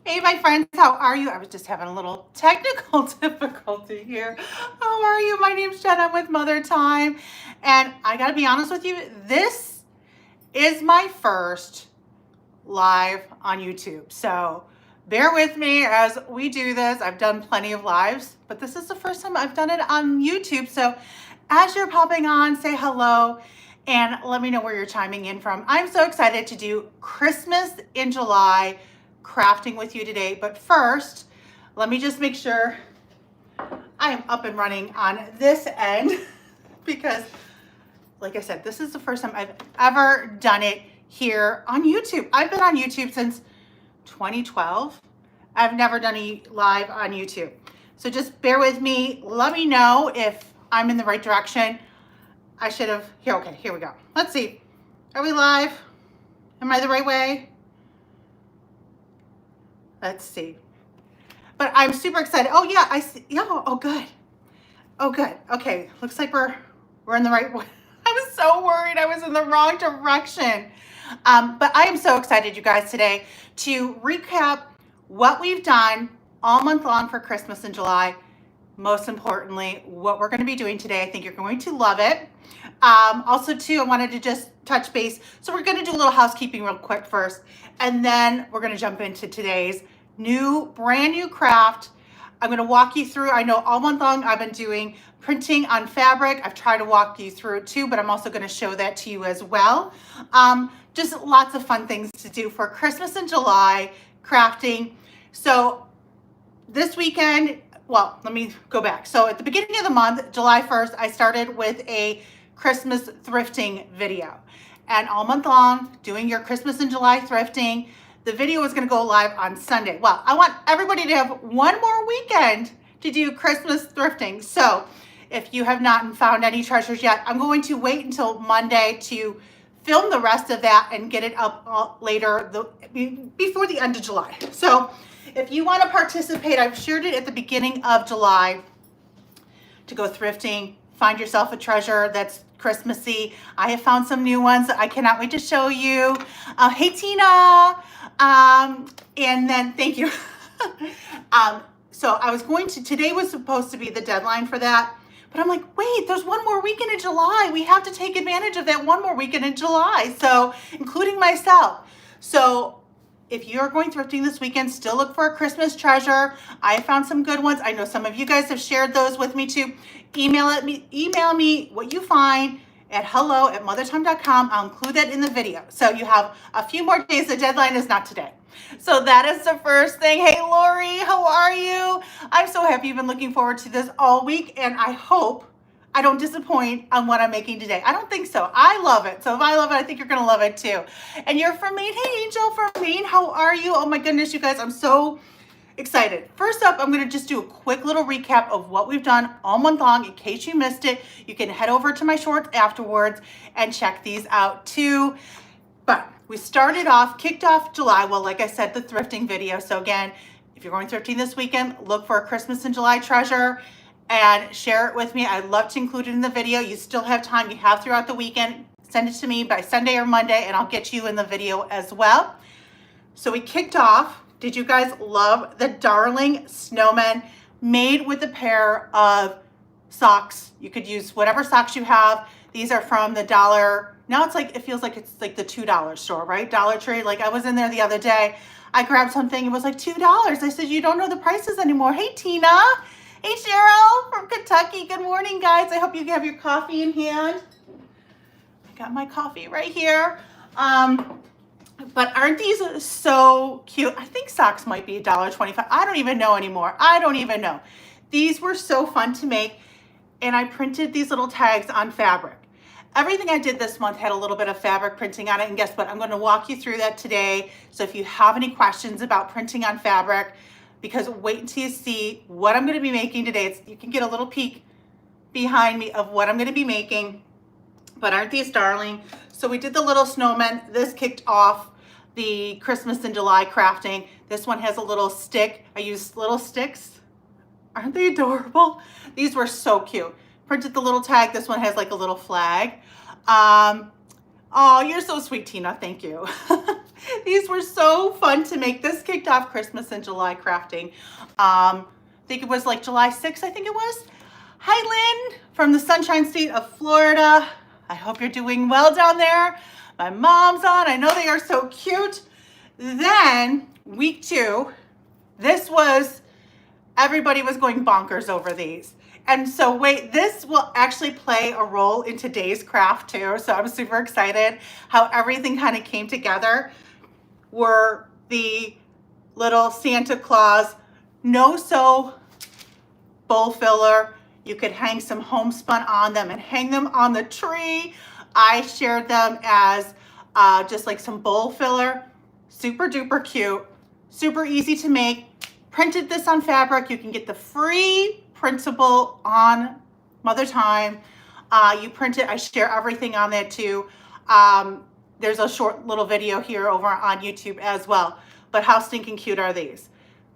Hey, my friends, how are you? I was just having a little technical difficulty here. How are you? My name's Jen. I'm with Mother Time. And I got to be honest with you, this is my first live on YouTube. So bear with me as we do this. I've done plenty of lives, but this is the first time I've done it on YouTube. So as you're popping on, say hello and let me know where you're chiming in from. I'm so excited to do Christmas in July crafting with you today. But first, let me just make sure I am up and running on this end because, like I said, this is the first time I've ever done it here on YouTube. I've been on YouTube since 2012. I've never done a live on YouTube. So just bear with me. Let me know if I'm in the right direction. I should have, okay, here we go. Let's see. Are we live? Am I the right way? Let's see. But I'm super excited. Oh yeah, I see. Yeah, oh good. Oh good. Okay, looks like we're in the right way. I was so worried I was in the wrong direction. But I am so excited, you guys, today to recap what we've done all month long for Christmas in July. Most importantly, what we're going to be doing today. I think you're going to love it. Also, too, I wanted to just touch base. So we're going to do a little housekeeping real quick first, and then we're going to jump into today's brand new craft. I'm going to walk you through. I know all month long I've been doing printing on fabric. I've tried to walk you through it too, but I'm also going to show that to you as well. Just lots of fun things to do for Christmas in July crafting. So this weekend, well, let me go back. So at the beginning of the month, July 1st, I started with a Christmas thrifting video. And all month long, doing your Christmas in July thrifting. The video is going to go live on Sunday. Well, I want everybody to have one more weekend to do Christmas thrifting. So if you have not found any treasures yet, I'm going to wait until Monday to film the rest of that and get it up later before the end of July. So if you want to participate, I've shared it at the beginning of July to go thrifting, find yourself a treasure that's Christmassy. I have found some new ones that I cannot wait to show you. Hey, Tina. And then thank you. So I was today was supposed to be the deadline for that, but I'm like, wait, there's one more weekend in July. We have to take advantage of that one more weekend in July. So including myself. So if you're going thrifting this weekend, still look for a Christmas treasure. I found some good ones. I know some of you guys have shared those with me too. Email me what you find at hello@mothertime.com. I'll include that in the video. So you have a few more days. The deadline is not today. So that is the first thing. Hey, Lori, how are you? I'm so happy you've been looking forward to this all week, and I hope I don't disappoint on what I'm making today. I don't think so. I love it. So if I love it, I think you're going to love it too. And you're from Maine. Hey, Angel from Maine. How are you? Oh my goodness, you guys, I'm so excited. First up, I'm going to just do a quick little recap of what we've done all month long. In case you missed it, you can head over to my shorts afterwards and check these out too. But we kicked off July. Well, like I said, the thrifting video. So again, if you're going thrifting this weekend, look for a Christmas in July treasure and share it with me. I'd love to include it in the video. You still have time. You have throughout the weekend. Send it to me by Sunday or Monday, and I'll get you in the video as well. So we kicked off. Did you guys love the darling snowman made with a pair of socks? You could use whatever socks you have. These are from the dollar. Now it feels like it's like the $2 store, right? Dollar Tree. Like I was in there the other day. I grabbed something. It was like $2. I said, you don't know the prices anymore. Hey, Tina. Hey, Cheryl from Kentucky. Good morning, guys. I hope you have your coffee in hand. I got my coffee right here. But aren't these so cute? I think socks might be $1.25. I don't even know anymore. I don't even know. These were so fun to make, and I printed these little tags on fabric. Everything I did this month had a little bit of fabric printing on it, and guess what? I'm going to walk you through that today. So if you have any questions about printing on fabric, because wait until you see what I'm going to be making today. You can get a little peek behind me of what I'm going to be making. But aren't these darling? So we did the little snowman. This kicked off the Christmas in July crafting. This one has a little stick. I used little sticks. Aren't they adorable? These were so cute. Printed the little tag. This one has like a little flag. Oh, you're so sweet, Tina. Thank you. These were so fun to make. This kicked off Christmas in July crafting. I think it was like July 6th, I think it was. Hi, Lynn, from the Sunshine State of Florida. I hope you're doing well down there. My mom's on. I know they are so cute. Then week 2, everybody was going bonkers over these. And so wait, this will actually play a role in today's craft too. So I'm super excited how everything kind of came together. Were the little Santa Claus no-sew bowl filler. You could hang some homespun on them and hang them on the tree. I shared them as just like some bowl filler. Super duper cute, super easy to make. Printed this on fabric. You can get the free printable on Mother Time. You print it. I share everything on that too. There's a short little video here over on YouTube as well. But how stinking cute are these?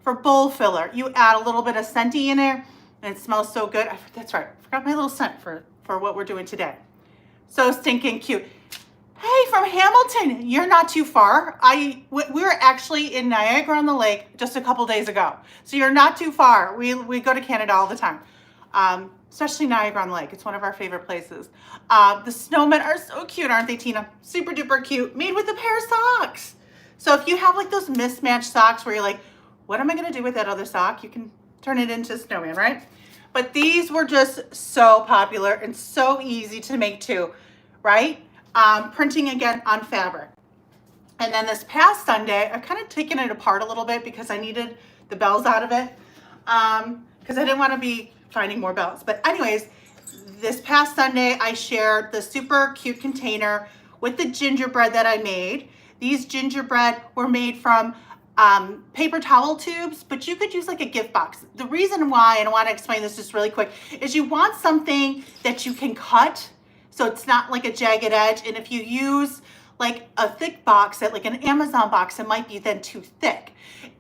For bowl filler, you add a little bit of scenty in there and it smells so good. That's right. I forgot my little scent for what we're doing today. So stinking cute. Hey, from Hamilton, you're not too far. We were actually in Niagara on the Lake just a couple days ago. So you're not too far. We go to Canada all the time, especially Niagara on the Lake. It's one of our favorite places. The snowmen are so cute, aren't they, Tina? Super duper cute, made with a pair of socks. So if you have like those mismatched socks where you're like, what am I gonna do with that other sock? You can turn it into a snowman, right? But these were just so popular and so easy to make too, right? Printing again on fabric. And then this past Sunday, I've kind of taken it apart a little bit because I needed the bells out of it because I didn't want to be finding more bells. But anyways, this past Sunday, I shared the super cute container with the gingerbread that I made. These gingerbread were made from paper towel tubes, but you could use like a gift box. The reason why, and I want to explain this just really quick, is you want something that you can cut so it's not like a jagged edge. And if you use like a thick box, like an Amazon box, it might be then too thick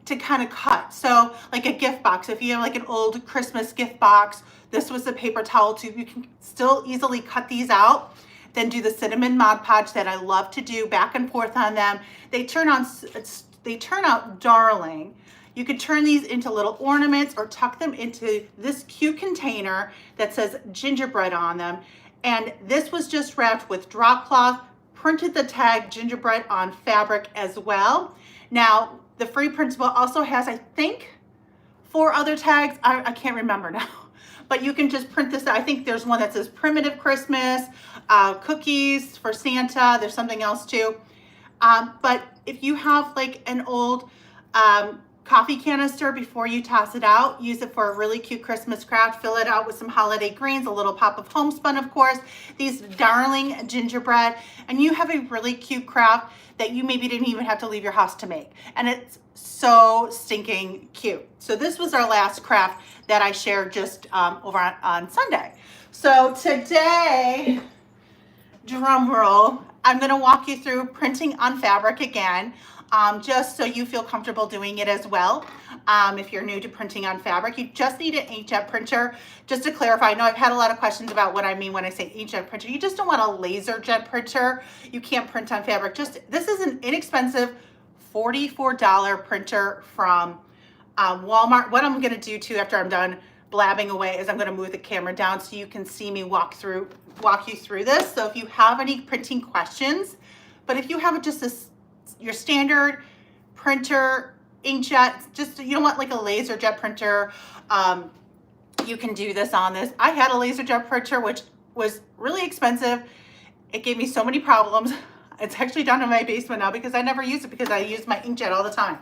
to kind of cut. So like a gift box, if you have like an old Christmas gift box, this was a paper towel tube, you can still easily cut these out. Then do the cinnamon Mod Podge that I love to do back and forth on them. They turn out darling. You could turn these into little ornaments or tuck them into this cute container that says gingerbread on them. And this was just wrapped with drop cloth, printed the tag gingerbread on fabric as well. Now, the free printable also has, I think, 4 other tags. I can't remember now. But you can just print this. I think there's one that says primitive Christmas, cookies for Santa. There's something else too. But if you have like an old coffee canister, before you toss it out, use it for a really cute Christmas craft. Fill it out with some holiday greens, a little pop of homespun, of course, these darling gingerbread, and you have a really cute craft that you maybe didn't even have to leave your house to make. And it's so stinking cute. So this was our last craft that I shared just over on Sunday. So today, drum roll, I'm gonna walk you through printing on fabric again. Just so you feel comfortable doing it as well. If you're new to printing on fabric, you just need an inkjet printer. Just to clarify, I know I've had a lot of questions about what I mean when I say inkjet printer. You just don't want a laser jet printer. You can't print on fabric. This is an inexpensive $44 printer from Walmart. What I'm gonna do too after I'm done blabbing away is I'm gonna move the camera down so you can see me walk you through this. So if you have any printing questions, but if you have just your standard printer, inkjet, just you don't want like a laser jet printer, you can do this on this. I had a laser jet printer, which was really expensive. It gave me so many problems. It's actually down in my basement now because I never use it because I use my inkjet all the time.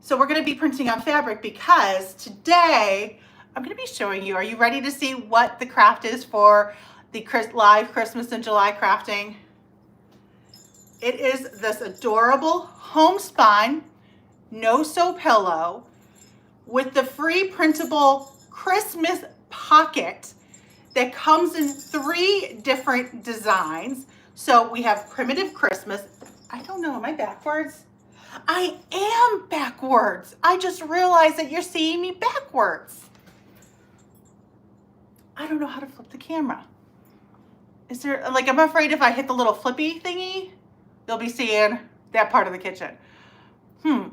So we're going to be printing on fabric because today I'm going to be showing you, are you ready to see what the craft is for the live Christmas in July crafting? It is this adorable homespun no-sew pillow with the free printable Christmas pocket that comes in 3 different designs. So we have primitive Christmas. I don't know, am I backwards? I am backwards. I just realized that you're seeing me backwards. I don't know how to flip the camera. Is there, like, I'm afraid if I hit the little flippy thingy, they'll be seeing that part of the kitchen. All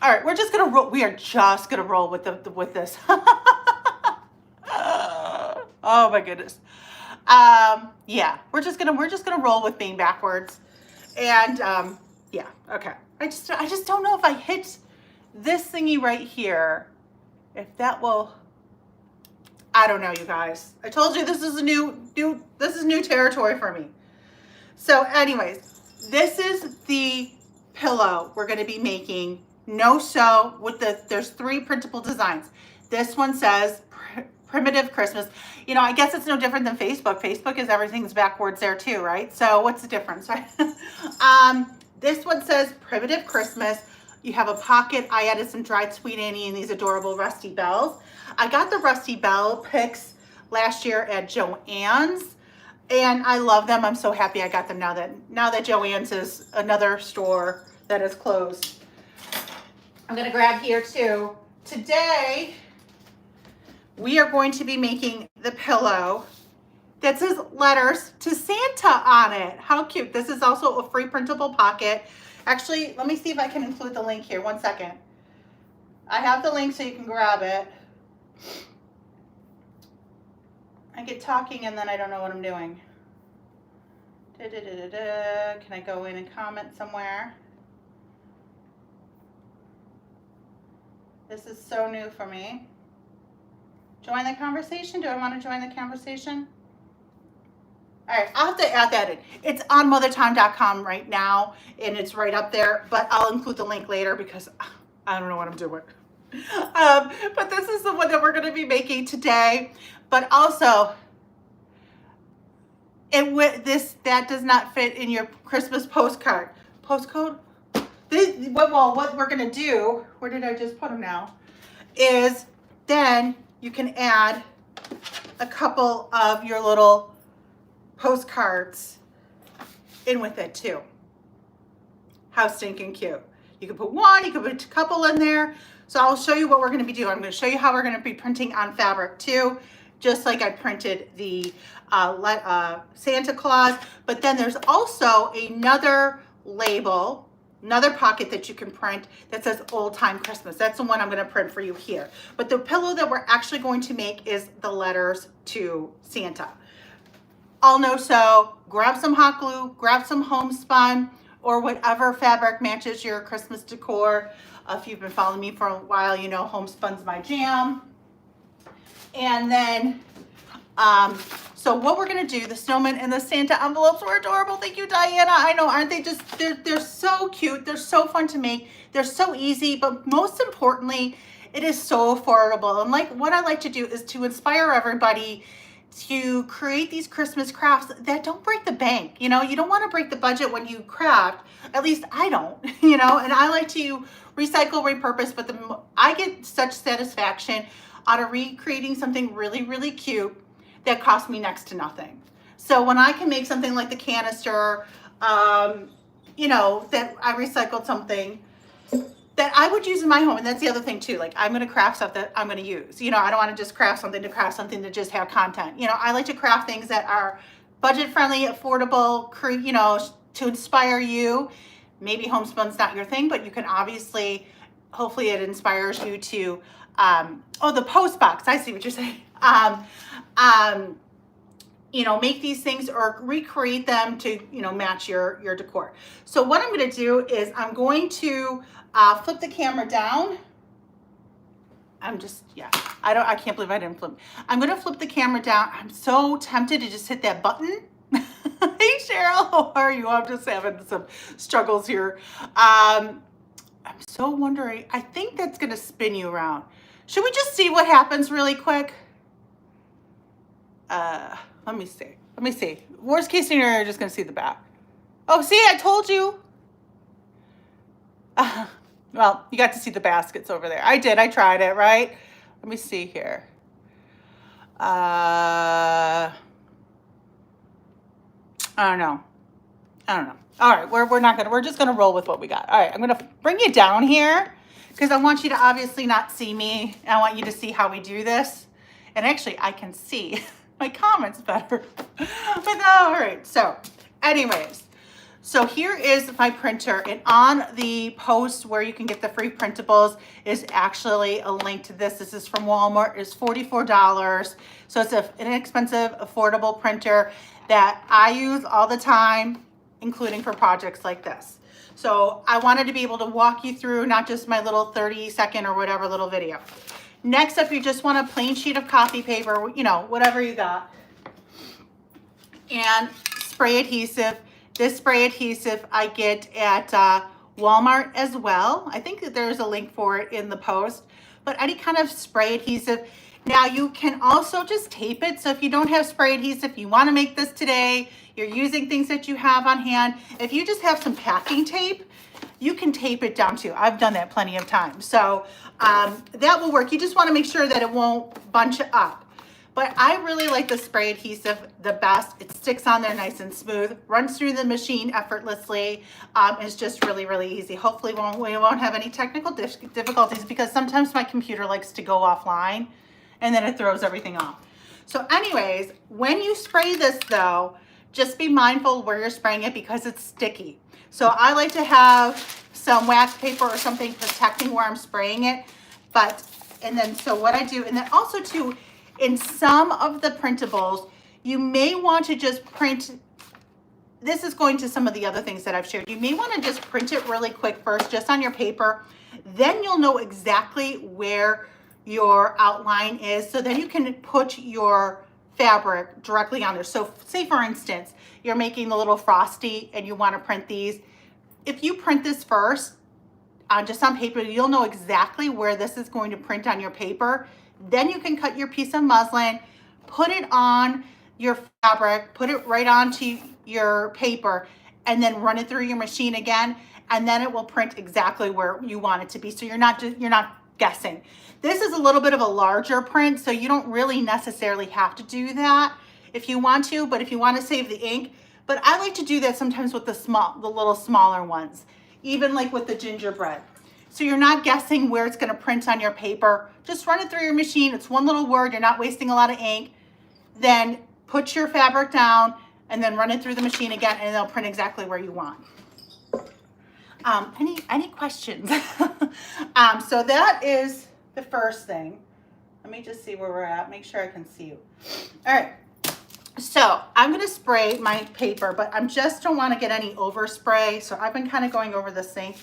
right, we're just gonna roll. We are just gonna roll with with this. Oh my goodness. Yeah, we're just gonna roll with being backwards, and yeah, okay. I just don't know if I hit this thingy right here, if that will. I don't know, you guys. I told you this is new territory for me. So, anyways, this is the pillow we're going to be making. No sew with there's 3 printable designs. This one says primitive Christmas. You know, I guess it's no different than Facebook. Facebook is everything's backwards there too, right? So what's the difference, right? This one says primitive Christmas. You have a pocket. I added some dried sweet Annie and these adorable Rusty Bells. I got the Rusty Bell picks last year at Joann's, and I love them. I'm so happy I got them now that Joann's is another store that is closed. I'm gonna grab here too. Today, we are going to be making the pillow that says letters to Santa on it. How cute. This is also a free printable pocket. Actually, let me see if I can include the link here. 1 second. I have the link so you can grab it. I get talking and then I don't know what I'm doing. Can I go in and comment somewhere? This is so new for me. Join the conversation? Do I want to join the conversation? All right, I'll have to add that in. It's on mothertime.com right now, and it's right up there, but I'll include the link later because I don't know what I'm doing. But this is the one that we're going to be making today. But also, that does not fit in your Christmas postcard. Postcode? What we're going to do, where did I just put them now, is then you can add a couple of your little postcards in with it too. How stinking cute. You can put one, you can put a couple in there. So I'll show you what we're going to be doing. I'm going to show you how we're going to be printing on fabric too, just like I printed the Santa Claus. But then there's also another label, another pocket that you can print that says Old Time Christmas. That's the one I'm going to print for you here. But the pillow that we're actually going to make is the letters to Santa. All no sew. Grab some hot glue, grab some homespun, or whatever fabric matches your Christmas decor. If you've been following me for a while, you know homespun's my jam. And then, so what we're gonna do, the snowman and the Santa envelopes were adorable. Thank you, Diana. I know, aren't they just, they're so cute. They're so fun to make. They're so easy, but most importantly, it is so affordable. And like what I like to do is to inspire everybody to create these Christmas crafts that don't break the bank. You know, you don't want to break the budget when you craft. At least I don't, you know, and I like to recycle, repurpose, but I get such satisfaction out of recreating something really, really cute that costs me next to nothing. So when I can make something like the canister, you know, that I recycled something that I would use in my home. And that's the other thing too. Like I'm going to craft stuff that I'm going to use. You know, I don't want to just craft something to just have content. You know, I like to craft things that are budget friendly, affordable, you know, to inspire you. Maybe homespun's not your thing, but you can obviously, hopefully it inspires you to, oh, the post box. I see what you're saying. You know, make these things or recreate them to, you know, match your decor. So what I'm going to do is I'm going to flip the camera down. I can't believe I didn't flip. I'm going to flip the camera down. I'm so tempted to just hit that button. Hey, Cheryl, how are you? I'm just having some struggles here. I'm so wondering, I think that's going to spin you around. Should we just see what happens really quick? Let me see. Worst case scenario, you're just going to see the back. Oh, see, I told you. Well, you got to see the baskets over there. I did. I tried it, right? Let me see here. I don't know. All right, we're just gonna roll with what we got. All right, I'm gonna bring you down here because I want you to obviously not see me. I want you to see how we do this. And actually, I can see my comments better. But all right. So, anyways, So here is my printer, and on the post where you can get the free printables is actually a link to this. This is from Walmart. It's $44. So it's an inexpensive, affordable printer that I use all the time, including for projects like this. So I wanted to be able to walk you through not just my little 30-second or whatever little video. Next up, you just want a plain sheet of copy paper, you know, whatever you got, and spray adhesive. This spray adhesive I get at Walmart as well. I think that there's a link for it in the post, but any kind of spray adhesive. Now you can also just tape it. So if you don't have spray adhesive, you want to make this today, you're using things that you have on hand. If you just have some packing tape, you can tape it down too. I've done that plenty of times. So that will work. You just want to make sure that it won't bunch up. But I really like the spray adhesive the best. It sticks on there nice and smooth, runs through the machine effortlessly. It's just really, really easy. Hopefully we won't have any technical difficulties, because sometimes my computer likes to go offline and then it throws everything off. So anyways, when you spray this though, just be mindful where you're spraying it because it's sticky. So I like to have some wax paper or something protecting where I'm spraying it. So what I do, and then also too, in some of the printables, you may want to just print, this is going to some of the other things that I've shared. You may want to just print it really quick first, just on your paper. Then you'll know exactly where your outline is. So then you can put your fabric directly on there. So say for instance, you're making the little frosty and you want to print these. If you print this first, just on paper, you'll know exactly where this is going to print on your paper. Then you can cut your piece of muslin, put it on your fabric, put it right onto your paper, and then run it through your machine again, and then it will print exactly where you want it to be. So you're not guessing. This is a little bit of a larger print, so you don't really necessarily have to do that if you want to, but if you want to save the ink. But I like to do that sometimes with the little smaller ones, even like with the gingerbread. So you're not guessing where it's going to print on your paper. Just run it through your machine. It's one little word. You're not wasting a lot of ink. Then put your fabric down and then run it through the machine again, and it'll print exactly where you want. Any questions? So that is the first thing. Let me just see where we're at. Make sure I can see you. All right. So I'm going to spray my paper, but I just don't want to get any overspray. So I've been kind of going over this thing.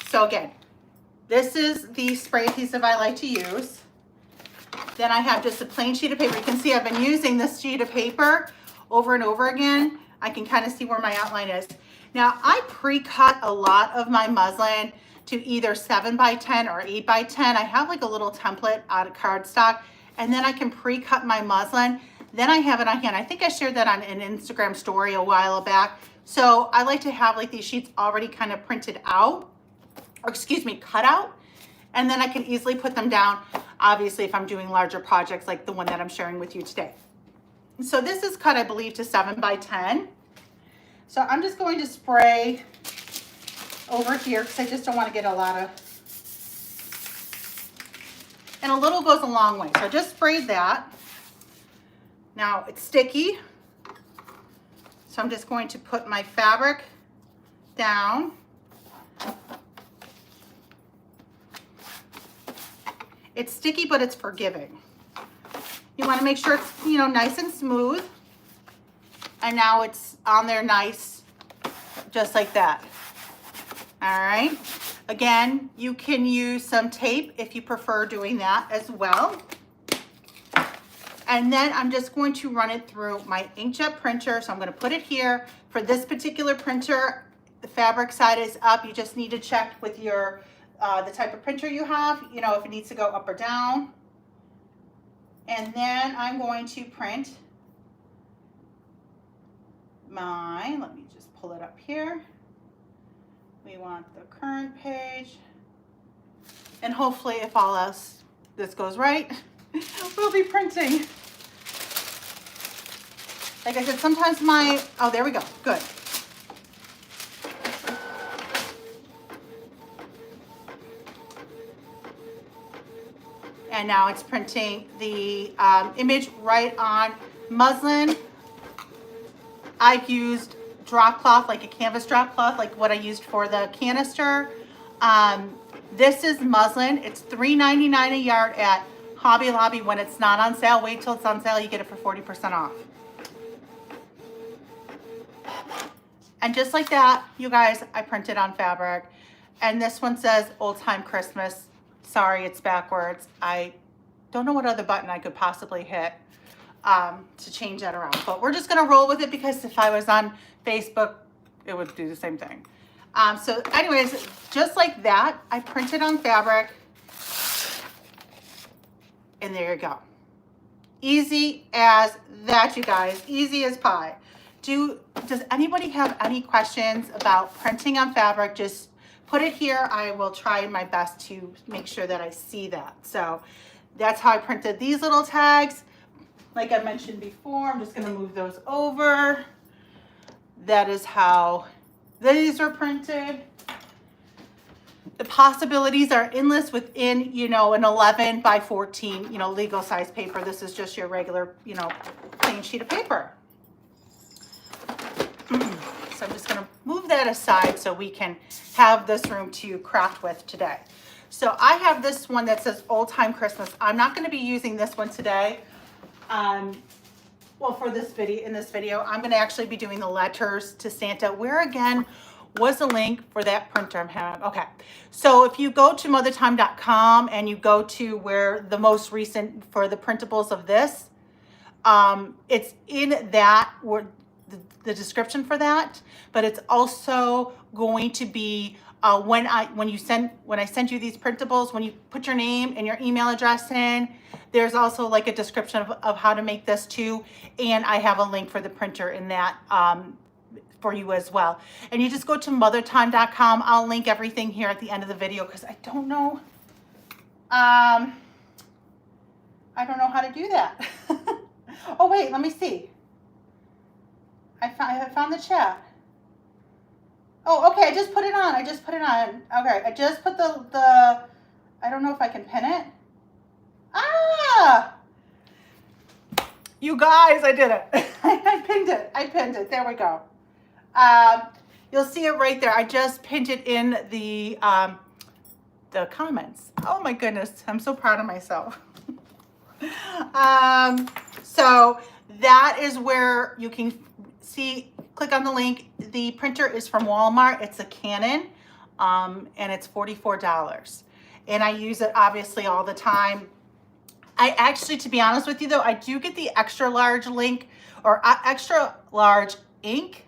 So again, this is the spray adhesive I like to use. Then I have just a plain sheet of paper. You can see I've been using this sheet of paper over and over again. I can kind of see where my outline is. Now I pre-cut a lot of my muslin to either 7x10 or 8x10. I have like a little template out of cardstock, and then I can pre-cut my muslin. Then I have it on hand. I think I shared that on an Instagram story a while back. So I like to have like these sheets already kind of printed out, or excuse me, cut out, and then I can easily put them down, obviously if I'm doing larger projects like the one that I'm sharing with you today. So this is cut, I believe, to 7x10. So I'm just going to spray over here because I just don't want to get a lot of, and a little goes a long way. So I just sprayed that. Now it's sticky. So I'm just going to put my fabric down. It's sticky, but it's forgiving. You want to make sure it's, you know, nice and smooth. And now it's on there nice, just like that. All right. Again, you can use some tape if you prefer doing that as well. And then I'm just going to run it through my inkjet printer. So I'm going to put it here. For this particular printer, the fabric side is up. You just need to check with your the type of printer you have, you know, if it needs to go up or down. And then I'm going to print let me just pull it up here. We want the current page. And hopefully, if all else this goes right, we'll be printing. Like I said, sometimes oh, there we go, good. And now it's printing the image right on muslin. I've used drop cloth, like a canvas drop cloth, like what I used for the canister. This is muslin. It's $3.99 a yard at Hobby Lobby. When it's not on sale, wait till it's on sale, you get it for 40% off. And just like that, you guys, I printed on fabric. And this one says Old Time Christmas. Sorry, it's backwards. I don't know what other button I could possibly hit to change that around. But we're just gonna roll with it because if I was on Facebook, it would do the same thing. So anyways, just like that, I printed on fabric. And there you go. Easy as that, you guys. Easy as pie. Does anybody have any questions about printing on fabric? Just put it here. I will try my best to make sure that I see that. So that's how I printed these little tags. Like I mentioned before, I'm just going to move those over. That is how these are printed. The possibilities are endless within, you know, an 11 by 14, you know, legal size paper. This is just your regular, you know, plain sheet of paper. So I'm just going to move that aside so we can have this room to craft with today. So I have this one that says Old Time Christmas. I'm not going to be using this one today. Well, for this video, in this video, I'm going to actually be doing the letters to Santa, where again was the link for that printer I'm having. Okay, so if you go to mothertime.com and you go to where the most recent for the printables of this, it's in that where the description for that, but it's also going to be when I send you these printables, when you put your name and your email address in, there's also like a description of how to make this too, and I have a link for the printer in that for you as well. And you just go to mothertime.com. I'll link everything here at the end of the video because I don't know how to do that. Oh wait, let me see. I found the chat. Oh, okay, I just put it on. Okay, I just put the I don't know if I can pin it. Ah! You guys, I did it. I pinned it. There we go. You'll see it right there. I just pinned it in the comments. Oh my goodness, I'm so proud of myself. So that is where you can see, click on the link. The printer is from Walmart. It's a Canon, and it's $44. And I use it obviously all the time. I actually, to be honest with you though, I do get the extra large link or extra large ink,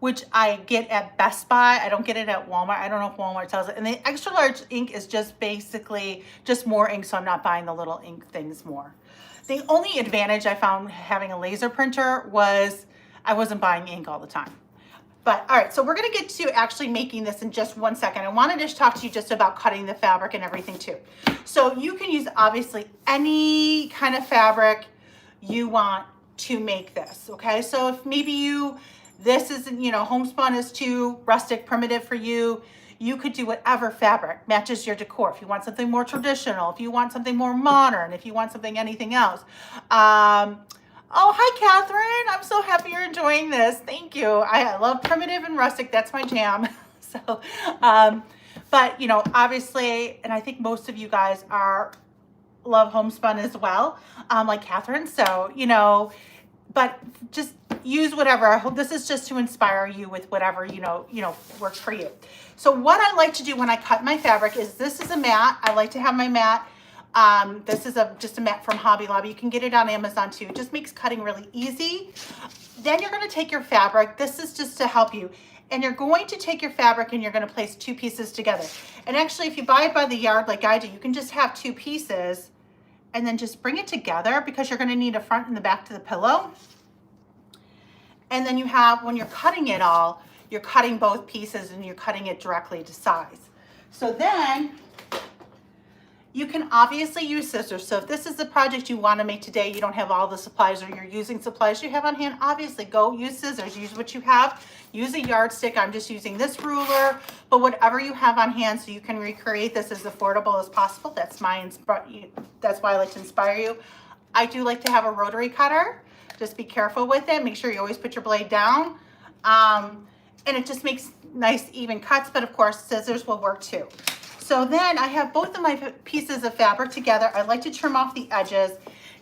which I get at Best Buy. I don't get it at Walmart. I don't know if Walmart sells it. And the extra large ink is just basically just more ink, so I'm not buying the little ink things more. The only advantage I found having a laser printer was I wasn't buying ink all the time. But all right, so we're gonna get to actually making this in just 1 second. I wanted to talk to you just about cutting the fabric and everything too. So you can use obviously any kind of fabric you want to make this, okay? So if maybe this isn't, you know, homespun is too rustic, primitive for you, you could do whatever fabric matches your decor. If you want something more traditional, if you want something more modern, if you want something, anything else. Oh, hi, Catherine. I'm so happy you're enjoying this. Thank you. I love primitive and rustic. That's my jam. So, but, you know, obviously, and I think most of you guys love homespun as well, like Catherine. So, you know, but just use whatever. I hope this is just to inspire you with whatever, you know, works for you. So what I like to do when I cut my fabric is, this is a mat. I like to have my mat. This is just a mat from Hobby Lobby. You can get it on Amazon too. It just makes cutting really easy. Then you're going to take your fabric. This is just to help you. And you're going to take your fabric and you're going to place two pieces together. And actually, if you buy it by the yard like I do, you can just have two pieces and then just bring it together, because you're going to need a front and the back to the pillow. And then you have, when you're cutting it all, you're cutting both pieces and you're cutting it directly to size. So then you can obviously use scissors. So if this is the project you want to make today, you don't have all the supplies, or you're using supplies you have on hand, obviously go use scissors. Use what you have. Use a yardstick. I'm just using this ruler, but whatever you have on hand, so you can recreate this as affordable as possible. That's why I like to inspire you. I do like to have a rotary cutter. Just be careful with it. Make sure you always put your blade down. And it just makes nice even cuts, but of course scissors will work too. So then I have both of my pieces of fabric together. I like to trim off the edges.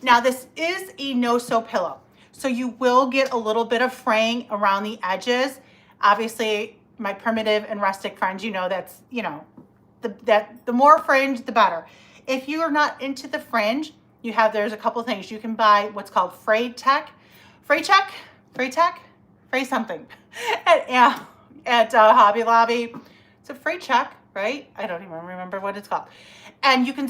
Now this is a no-sew pillow, so you will get a little bit of fraying around the edges. Obviously, my primitive and rustic friends, you know that's, you know, the more fringe, the better. If you are not into the fringe, there's a couple things. You can buy what's called Fray something at Hobby Lobby. It's a Fray check, right? I don't even remember what it's called. And you can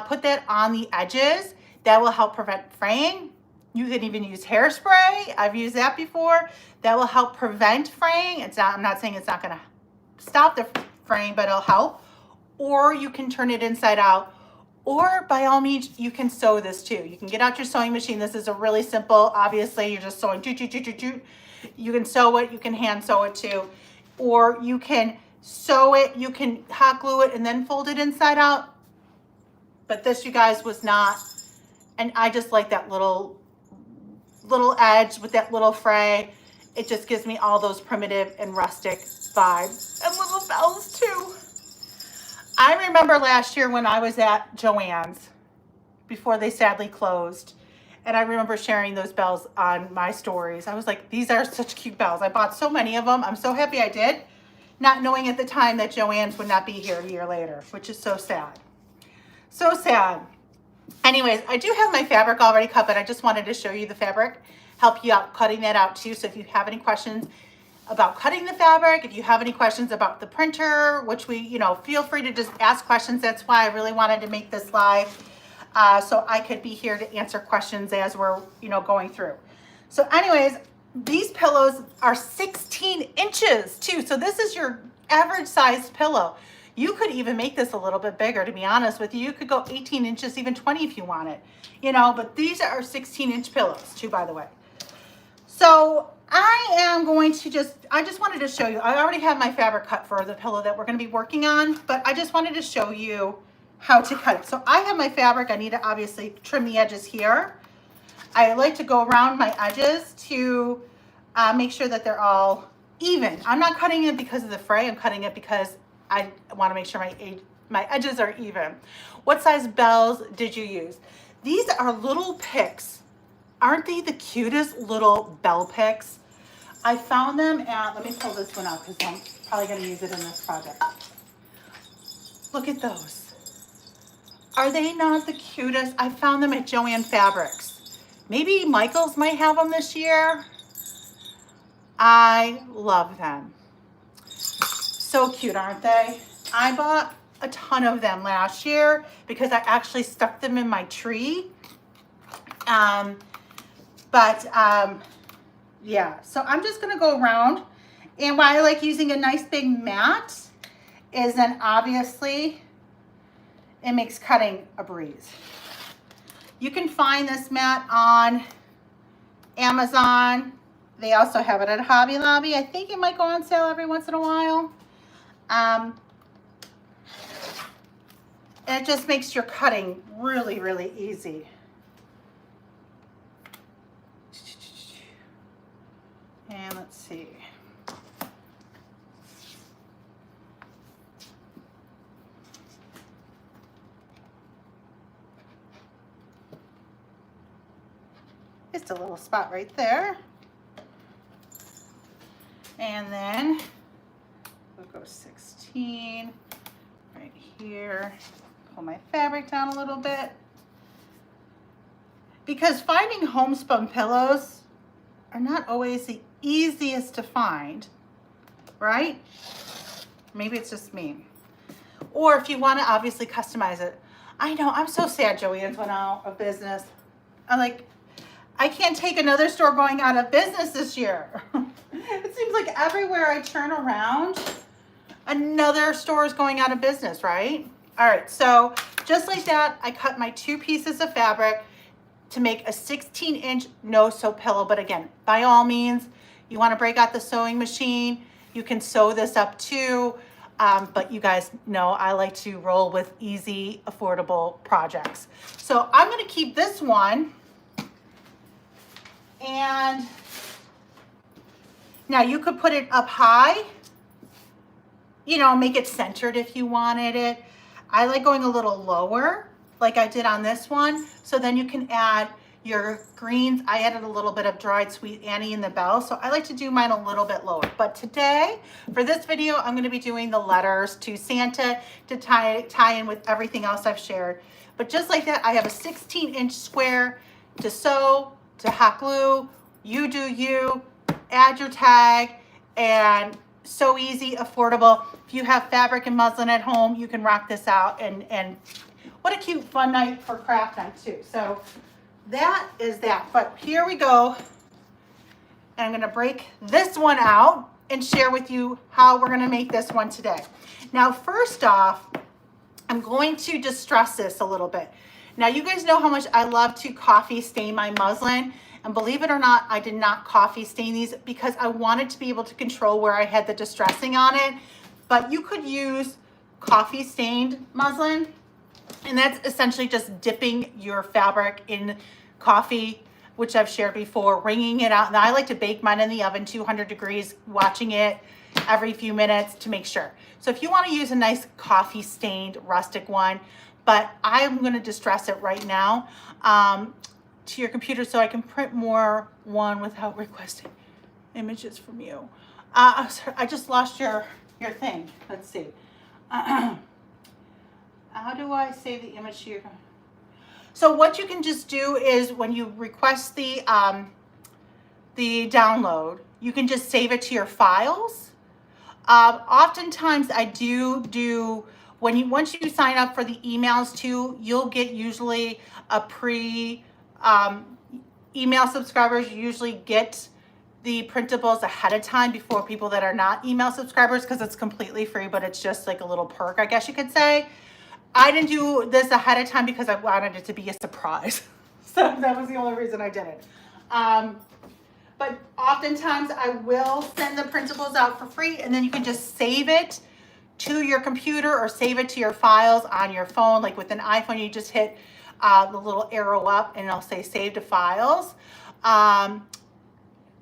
put that on the edges. That will help prevent fraying. You can even use hairspray. I've used that before. That will help prevent fraying. I'm not saying it's not gonna stop the fraying, but it'll help. Or you can turn it inside out. Or by all means, you can sew this too. You can get out your sewing machine. This is a really simple, obviously you're just sewing, You can sew it, you can hand sew it too. Or you can sew it, you can hot glue it and then fold it inside out. But this, you guys, was not, and I just like that little edge with that little fray. It just gives me all those primitive and rustic vibes. And little bells too. I remember last year when I was at Joann's before they sadly closed, and I remember sharing those bells on my stories. I was like, these are such cute bells. I bought so many of them. I'm so happy I did, not knowing at the time that Joann's would not be here a year later, which is so sad. So sad. Anyways, I do have my fabric already cut, but I just wanted to show you the fabric, help you out cutting that out too. So if you have any questions about cutting the fabric, if you have any questions about the printer, which feel free to just ask questions. That's why I really wanted to make this live, so I could be here to answer questions as we're, going through. So anyways, these pillows are 16 inches too. So this is your average sized pillow. You could even make this a little bit bigger, to be honest with you. You could go 18 inches, even 20 if you wanted, but these are 16-inch pillows too, by the way. So I am going to I just wanted to show you, I already have my fabric cut for the pillow that we're going to be working on, but I just wanted to show you how to cut it. So I have my fabric. I need to obviously trim the edges here. I like to go around my edges to make sure that they're all even. I'm not cutting it because of the fray. I'm cutting it because I want to make sure my edges are even. What size bells did you use? These are little picks. Aren't they the cutest little bell picks? I found them at, let me pull this one out because I'm probably going to use it in this project. Look at those. Are they not the cutest? I found them at Joann Fabrics. Maybe Michael's might have them this year. I love them. So cute, aren't they? I bought a ton of them last year because I actually stuck them in my tree. Yeah, so I'm just gonna go around, and why I like using a nice big mat is then obviously it makes cutting a breeze. You can find this mat on Amazon. They also have it at Hobby Lobby. I think it might go on sale every once in a while. And it just makes your cutting really, really easy. And let's see. Just a little spot right there. And then we'll go 16 right here. Pull my fabric down a little bit. Because finding homespun pillows are not always the easiest to find, right? Maybe it's just me. Or if you want to obviously customize it. I know, I'm so sad Joann's went out of business. I can't take another store going out of business this year. It seems like everywhere I turn around, another store is going out of business, right? All right, so just like that, I cut my 2 pieces of fabric to make a 16-inch no-sew pillow. But again, by all means, you want to break out the sewing machine. You can sew this up too. But you guys know I like to roll with easy, affordable projects. So I'm going to keep this one. And Now you could put it up high, you know, make it centered if you wanted it. I like going a little lower like I did on this one. So then you can add your greens. I added a little bit of dried sweet Annie in the bell. So I like to do mine a little bit lower. But today, for this video, I'm gonna be doing the letters to Santa to tie in with everything else I've shared. But just like that, I have a 16-inch square to sew, to hot glue. You do you, add your tag, and so easy, affordable. If you have fabric and muslin at home, you can rock this out, and what a cute fun night for craft night too. So that is that. But here we go. And I'm gonna break this one out and share with you how we're gonna make this one today. Now, first off, I'm going to distress this a little bit. Now, you guys know how much I love to coffee stain my muslin. And believe it or not, I did not coffee stain these because I wanted to be able to control where I had the distressing on it. But you could use coffee stained muslin, and that's essentially just dipping your fabric in coffee, which I've shared before, wringing it out. And I like to bake mine in the oven, 200 degrees, watching it every few minutes to make sure. So if you want to use a nice coffee stained rustic one, but I'm going to distress it right now to your computer so I can print more one without requesting images from you. I just lost your thing. Let's see. How do I save the image to your? So what you can just do is when you request the download, you can just save it to your files. Oftentimes I do once you sign up for the emails too, you'll get usually a email subscribers usually get the printables ahead of time before people that are not email subscribers, because it's completely free, but it's just like a little perk, I guess you could say. I didn't do this ahead of time because I wanted it to be a surprise. So that was the only reason I did it. But oftentimes I will send the printables out for free, and then you can just save it to your computer or save it to your files on your phone. Like with an iPhone, you just hit the little arrow up and it'll say save to files.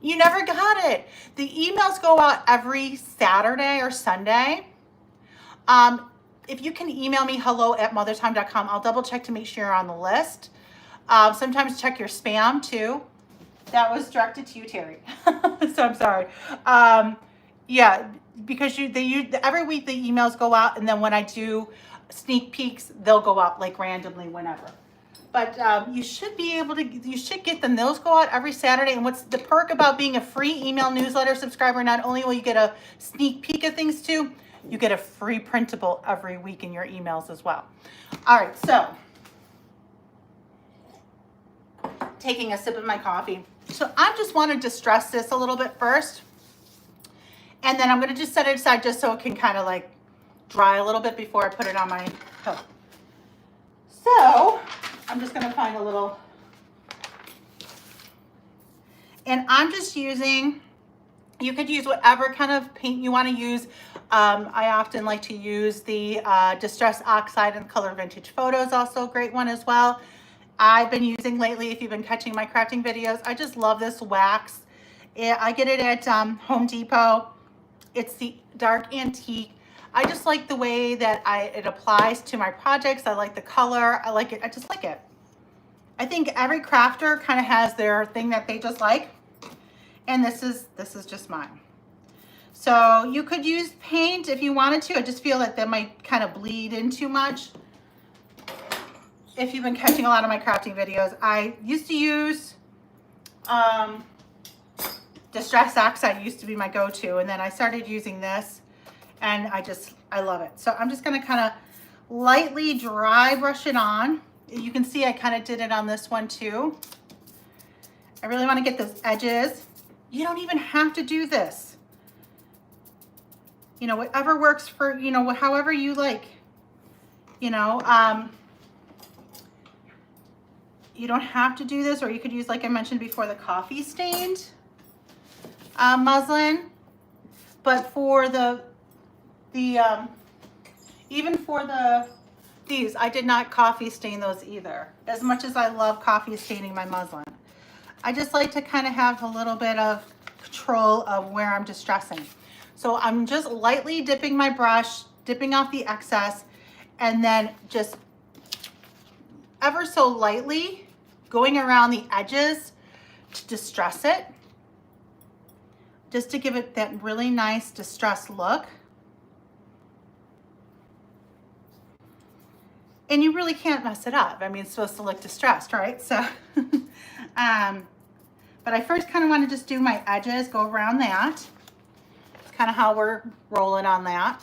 You never got it. The emails go out every Saturday or Sunday. If you can email me hello@mothertime.com, I'll double check to make sure you're on the list. Sometimes check your spam too. That was directed to you, Terry. So I'm sorry. Yeah, because every week the emails go out, and then when I do sneak peeks, they'll go out like randomly whenever. But you should be able to, you should get them. Those go out every Saturday. And what's the perk about being a free email newsletter subscriber? Not only will you get a sneak peek of things too, you get a free printable every week in your emails as well. All right, so taking a sip of my coffee. So I just want to distress this a little bit first. And then I'm going to just set it aside just so it can kind of like dry a little bit before I put it on my hook. So I'm just going to find a little, and I'm just using, you could use whatever kind of paint you want to use. I often like to use the Distress Oxide and Color Vintage Photos, also a great one as well. I've been using lately, if you've been catching my crafting videos, I just love this wax. I get it at Home Depot. It's the dark antique. I just like the way that it applies to my projects. I like the color. I like it. I just like it. I think every crafter kind of has their thing that they just like. And this is just mine. So you could use paint if you wanted to. I just feel that they might kind of bleed in too much. If you've been catching a lot of my crafting videos, I used to use Distress Oxide used to be my go-to, and then I started using this, and I love it. So I'm just gonna kind of lightly dry brush it on. You can see I kind of did it on this one too. I really want to get those edges. You don't even have to do this. You know, whatever works for, you know, however you like, you know, you don't have to do this, or you could use, like I mentioned before, the coffee stained muslin. But for even for these, I did not coffee stain those either. As much as I love coffee staining my muslin, I just like to kind of have a little bit of control of where I'm distressing. So I'm just lightly dipping my brush, dipping off the excess, and then just ever so lightly going around the edges to distress it, just to give it that really nice distressed look. And you really can't mess it up. I mean, it's supposed to look distressed, right? So, but I first kind of want to just do my edges, go around that. It's kind of how we're rolling on that.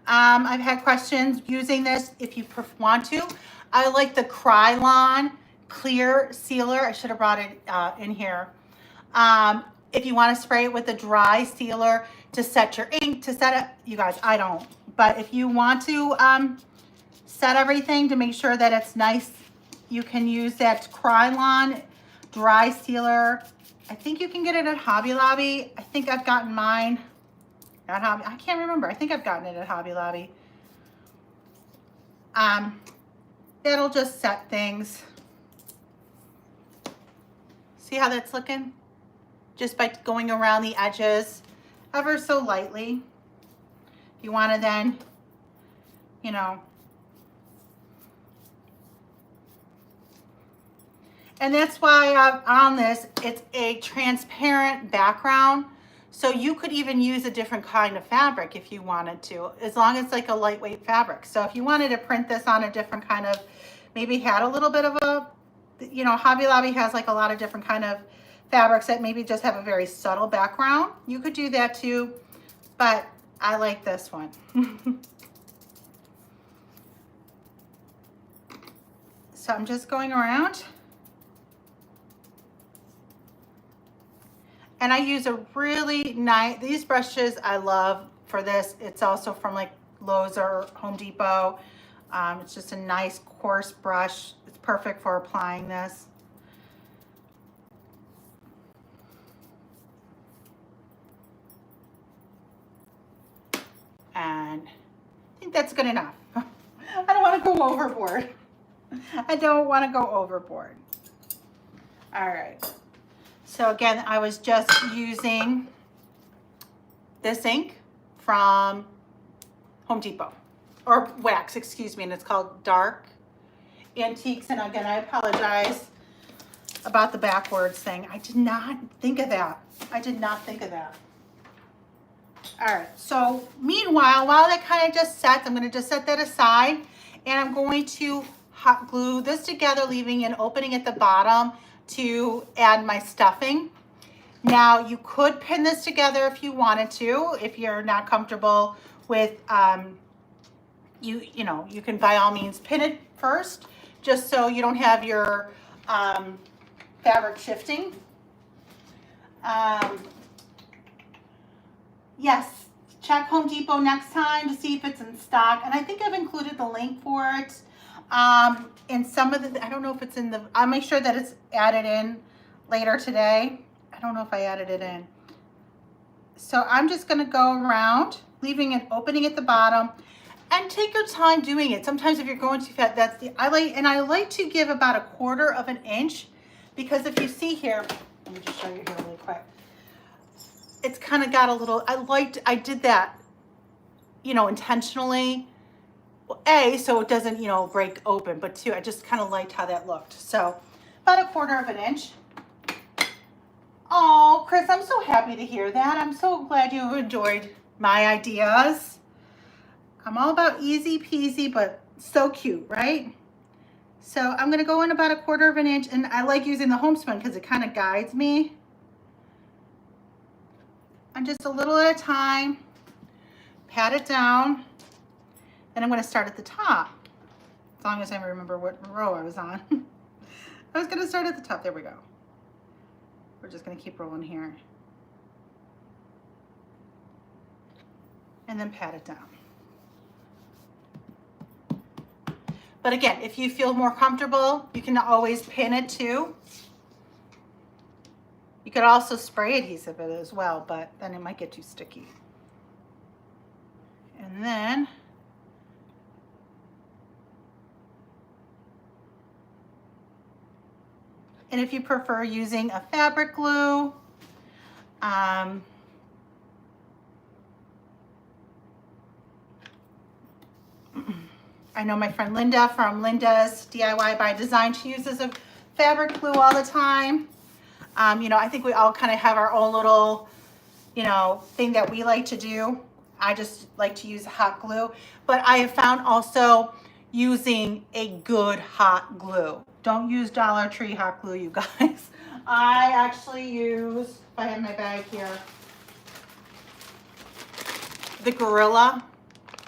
I've had questions using this if you want to. I like the Krylon clear sealer. I should have brought it in here. If you want to spray it with a dry sealer to set your ink, to set it, you guys, I don't. But if you want to set everything to make sure that it's nice, you can use that Krylon dry sealer. I think you can get it at Hobby Lobby. I think I've gotten mine at Hobby. I can't remember. I think I've gotten it at Hobby Lobby. That'll just set things. See how that's looking? Just by going around the edges ever so lightly. You want to then, you know, and that's why on this, it's a transparent background. So you could even use a different kind of fabric if you wanted to, as long as it's like a lightweight fabric. So if you wanted to print this on a different kind of, maybe had a little bit of a, you know, Hobby Lobby has like a lot of different kind of fabrics that maybe just have a very subtle background. You could do that too, but I like this one. So I'm just going around. And I use a really nice, these brushes I love for this. It's also from like Lowe's or Home Depot. It's just a nice coarse brush. It's perfect for applying this. And I think that's good enough. I don't want to go overboard. I don't want to go overboard. All right. So again, I was just using this ink from Home Depot, or wax, excuse me, and it's called Dark Antiques. And again, I apologize about the backwards thing. I did not think of that. I did not think of that. All right, so meanwhile, while that kind of just sets, I'm going to just set that aside, and I'm going to hot glue this together, leaving an opening at the bottom to add my stuffing. Now you could pin this together if you wanted to, if you're not comfortable with, you know, you can by all means pin it first, just so you don't have your fabric shifting. Yes, check Home Depot next time to see if it's in stock, and I think I've included the link for it. In some of the, I don't know if it's in the, I'll make sure that it's added in later today. I don't know if I added it in. So I'm just going to go around, leaving an opening at the bottom, and take your time doing it. Sometimes if you're going too fast, that's the, I like to give about 1/4 of an inch, because if you see here, let me just show you here really quick. It's kind of got a little, I did that, you know, intentionally. Well, A, so it doesn't, you know, break open, but two, I just kind of liked how that looked. So about 1/4 of an inch. Oh, Chris, I'm so happy to hear that. I'm so glad you enjoyed my ideas. I'm all about easy peasy, but so cute, right? So I'm gonna go in about 1/4 of an inch, and I like using the homespun because it kind of guides me. And just a little at a time, pat it down. And I'm going to start at the top, as long as I remember what row I was on. I was going to start at the top. There we go. We're just going to keep rolling here. And then pat it down. But again, if you feel more comfortable, you can always pin it too. You could also spray adhesive it as well, but then it might get too sticky. And then and if you prefer using a fabric glue, I know my friend Linda from Linda's DIY by Design, she uses a fabric glue all the time. You know, I think we all kind of have our own little, you know, thing that we like to do. I just like to use hot glue, but I have found also using a good hot glue. Don't use Dollar Tree hot glue, you guys. I actually use, if I have my bag here, the Gorilla,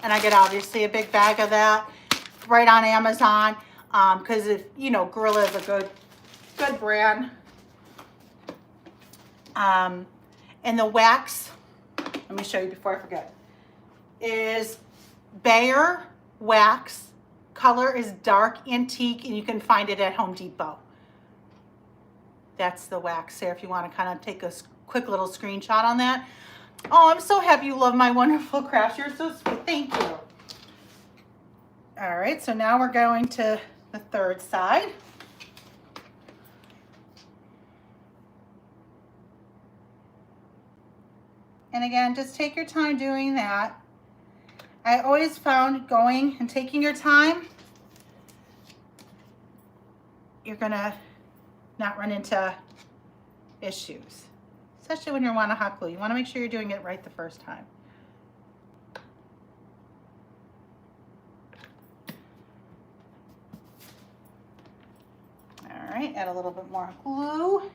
and I get obviously a big bag of that right on Amazon, because if you know, Gorilla is a good brand. And the wax, let me show you before I forget, is Bayer wax. Color is dark antique, and you can find it at Home Depot. That's the wax there if you want to kind of take a quick little screenshot on that. Oh, I'm so happy you love my wonderful crafts. You're so sweet. Thank you. All right, so now we're going to the third side. And again, just take your time doing that. I always found going and taking your time, you're gonna not run into issues, especially when you're on a hot glue. You wanna make sure you're doing it right the first time. All right, add a little bit more glue.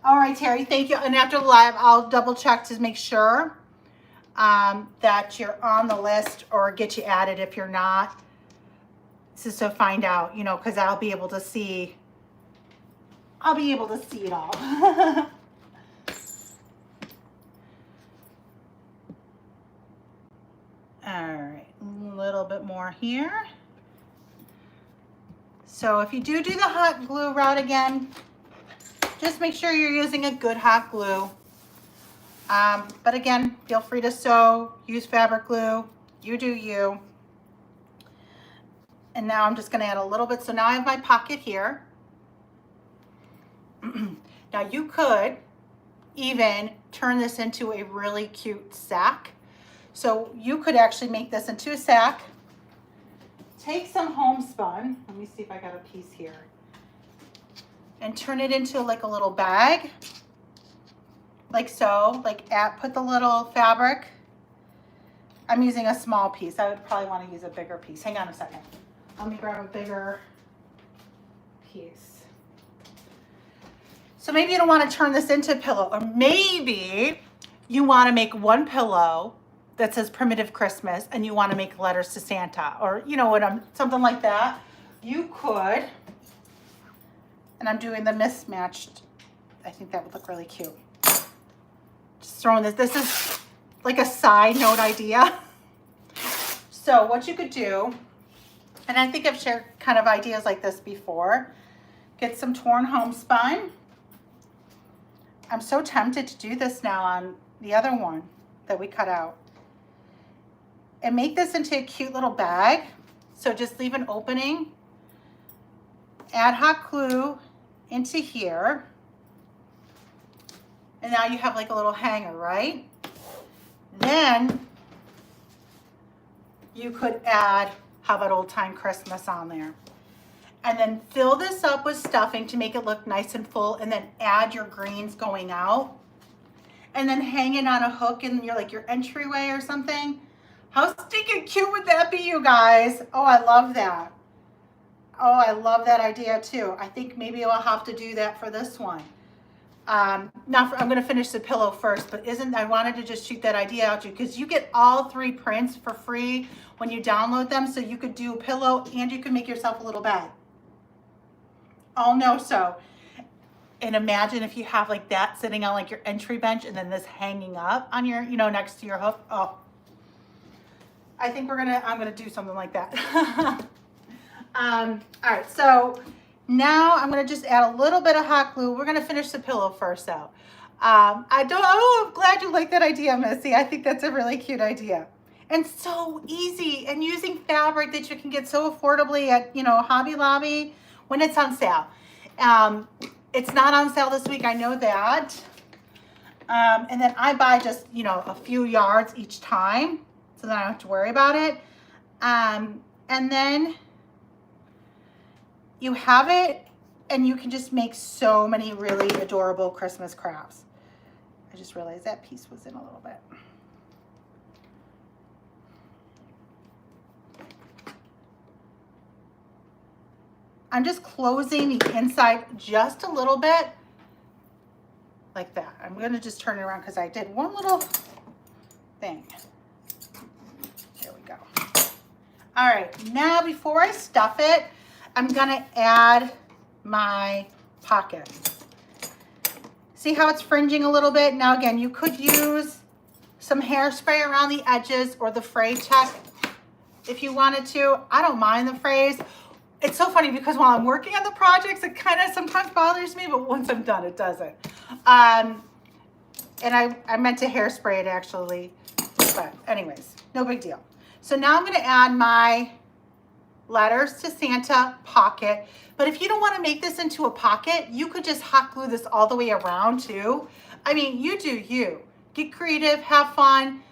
All right, Terry, thank you. And after the live, I'll double check to make sure that you're on the list or get you added if you're not. Just to find out, you know, because I'll be able to see it all. All right, a little bit more here. So if you do the hot glue route again, just make sure you're using a good hot glue. But again, feel free to sew, use fabric glue, you do you. And now I'm just gonna add a little bit. So now I have my pocket here. Now you could even turn this into a really cute sack. So you could actually make this into a sack. Take some homespun. Let me see if I got a piece here. And turn it into like a little bag, like so, put the little fabric. I'm using a small piece. I would probably want to use a bigger piece. Hang on a second. Let me grab a bigger piece. So maybe you don't want to turn this into a pillow, or maybe you want to make one pillow that says Primitive Christmas and you want to make letters to Santa, or you know what, something like that. You could. And I'm doing the mismatched. I think that would look really cute. Just throwing this. This is like a side note idea. So what you could do, and I think I've shared kind of ideas like this before, get some torn homespun. I'm so tempted to do this now on the other one that we cut out. And make this into a cute little bag. So just leave an opening. Add hot glue into here, and now you have like a little hanger, right? Then you could add, how about Old Time Christmas on there? And then fill this up with stuffing to make it look nice and full, and then add your greens going out, and then hang it on a hook in your entryway or something. How stinking cute would that be, you guys? Oh, I love that. Oh, I love that idea too. I think maybe I'll have to do that for this one. I'm going to finish the pillow first, but I wanted to just shoot that idea out to you because you get all 3 prints for free when you download them. So you could do a pillow and you can make yourself a little bag. Oh no, so. And imagine if you have like that sitting on like your entry bench and then this hanging up on your, next to your hook. Oh, I think I'm going to do something like that. All right, so now I'm going to just add a little bit of hot glue. We're going to finish the pillow first though. I'm glad you like that idea, Missy. I think that's a really cute idea. And so easy, and using fabric that you can get so affordably at, Hobby Lobby when it's on sale. It's not on sale this week, I know that. And then I buy just, you know, a few yards each time, so then I don't have to worry about it. And then you have it, and you can just make so many really adorable Christmas crafts. I just realized that piece was in a little bit. I'm just closing the inside just a little bit, like that. I'm gonna just turn it around because I did one little thing. There we go. All right, now before I stuff it, I'm gonna add my pocket. See how it's fringing a little bit? Now again, you could use some hairspray around the edges or the fray check if you wanted to. I don't mind the frays. It's so funny because while I'm working on the projects, it kind of sometimes bothers me, but once I'm done, it doesn't. And I meant to hairspray it actually, but anyways, no big deal. So now I'm gonna add my letters to Santa pocket. But if you don't wanna make this into a pocket, you could just hot glue this all the way around too. I mean, you do you. Get creative, have fun.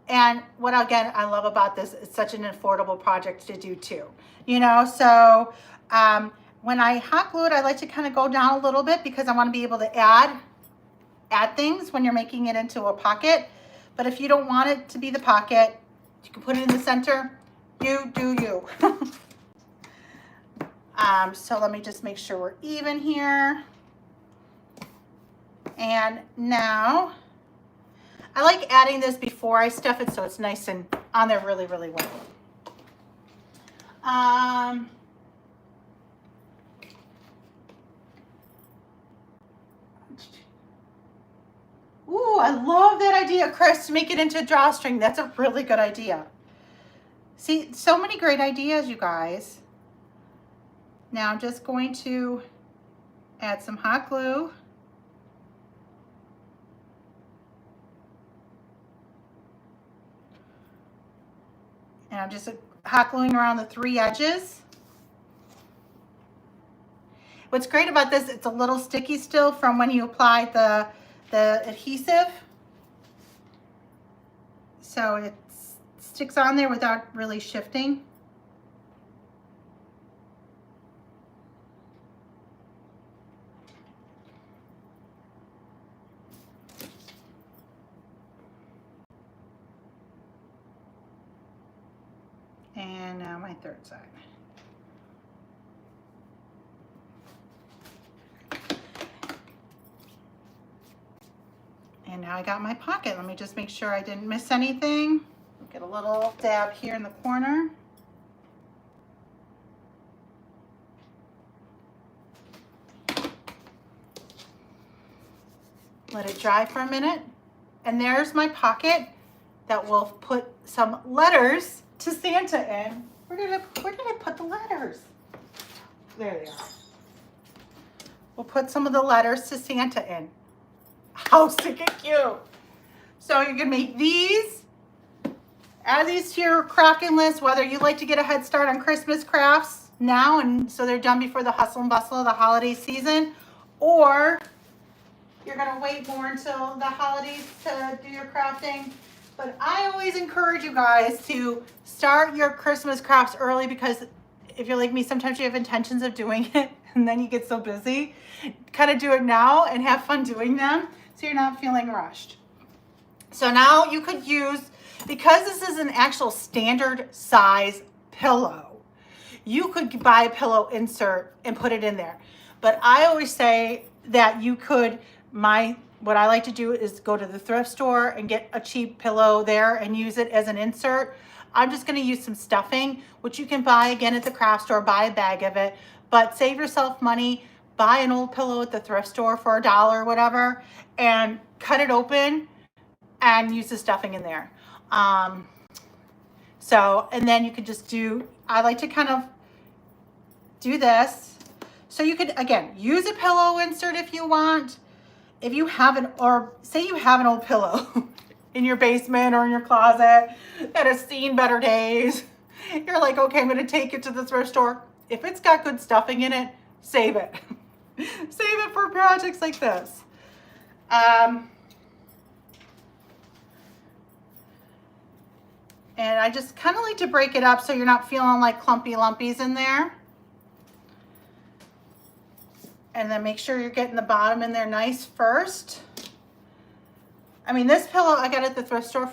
And what, again, I love about this, it's such an affordable project to do too. You know, so when I hot glue it, I like to kind of go down a little bit because I want to be able to add things when you're making it into a pocket. But if you don't want it to be the pocket, you can put it in the center. You do you. So let me just make sure we're even here. And now, I like adding this before I stuff it so it's nice and on there really, really well. Ooh, I love that idea, Chris, to make it into a drawstring. That's a really good idea. See, so many great ideas, you guys. Now I'm just going to add some hot glue. And I'm just hot gluing around the 3 edges. What's great about this, it's a little sticky still from when you applied the adhesive. So it sticks on there without really shifting. And now my third side. And now I got my pocket. Let me just make sure I didn't miss anything. Get a little dab here in the corner. Let it dry for a minute. And there's my pocket that will put some letters to Santa in. Where did I put the letters? There they are. We'll put some of the letters to Santa in. How sick and cute. So you can make these, add these to your crafting list, whether you like to get a head start on Christmas crafts now and so they're done before the hustle and bustle of the holiday season, or you're gonna wait more until the holidays to do your crafting. But I always encourage you guys to start your Christmas crafts early because if you're like me, sometimes you have intentions of doing it and then you get so busy. Kind of do it now and have fun doing them so you're not feeling rushed. So now you could use, because this is an actual standard size pillow, you could buy a pillow insert and put it in there. But I always say that you could, what I like to do is go to the thrift store and get a cheap pillow there and use it as an insert. I'm just gonna use some stuffing, which you can buy again at the craft store, buy a bag of it, but save yourself money, buy an old pillow at the thrift store for $1 or whatever, and cut it open and use the stuffing in there. And then you could just do, I like to kind of do this. So you could, again, use a pillow insert if you want. If you have or say you have an old pillow in your basement or in your closet that has seen better days, you're like, okay, I'm gonna take it to the thrift store. If it's got good stuffing in it, save it. Save it for projects like this. And I just kind of like to break it up so you're not feeling like clumpy lumpies in there. And then make sure you're getting the bottom in there nice first. I mean, this pillow I got at the thrift store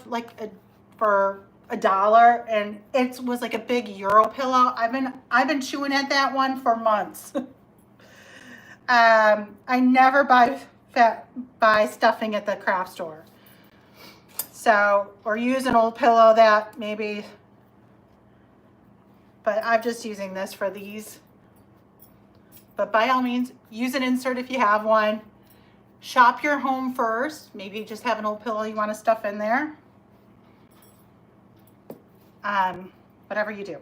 for $1, and it was like a big Euro pillow. I've been chewing at that one for months. I never buy stuffing at the craft store. So, or use an old pillow that maybe, but I'm just using this for these. But by all means, use an insert if you have one. Shop your home first. Maybe just have an old pillow you want to stuff in there. Whatever you do.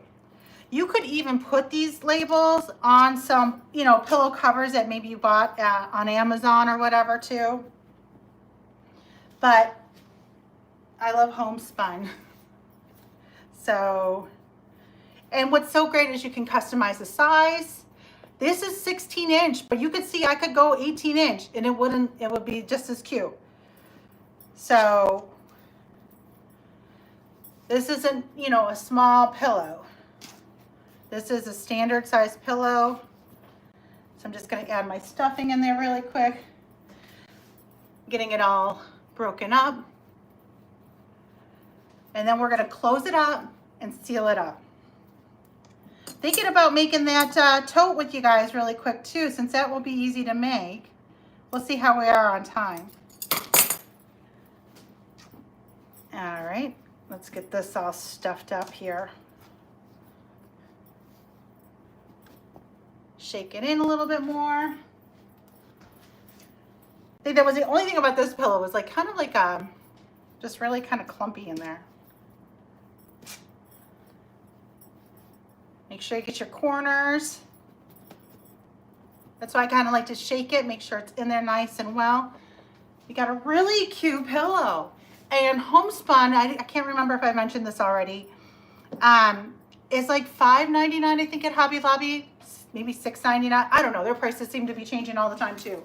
You could even put these labels on some, pillow covers that maybe you bought on Amazon or whatever too. But I love homespun. So, and what's so great is you can customize the size. This is 16-inch, but you could see I could go 18-inch and it would be just as cute. So this isn't, a small pillow. This is a standard size pillow. So I'm just gonna add my stuffing in there really quick. Getting it all broken up. And then we're gonna close it up and seal it up. Thinking about making that tote with you guys really quick too, since that will be easy to make. We'll see how we are on time. All right, let's get this all stuffed up here. Shake it in a little bit more. I think that was the only thing about this pillow, was like kind of like just really kind of clumpy in there. Make sure you get your corners. That's why I kind of like to shake it, make sure it's in there nice and well. You got a really cute pillow. And homespun, I can't remember if I mentioned this already, it's like $5.99 I think at Hobby Lobby, maybe $6.99. I don't know, their prices seem to be changing all the time too.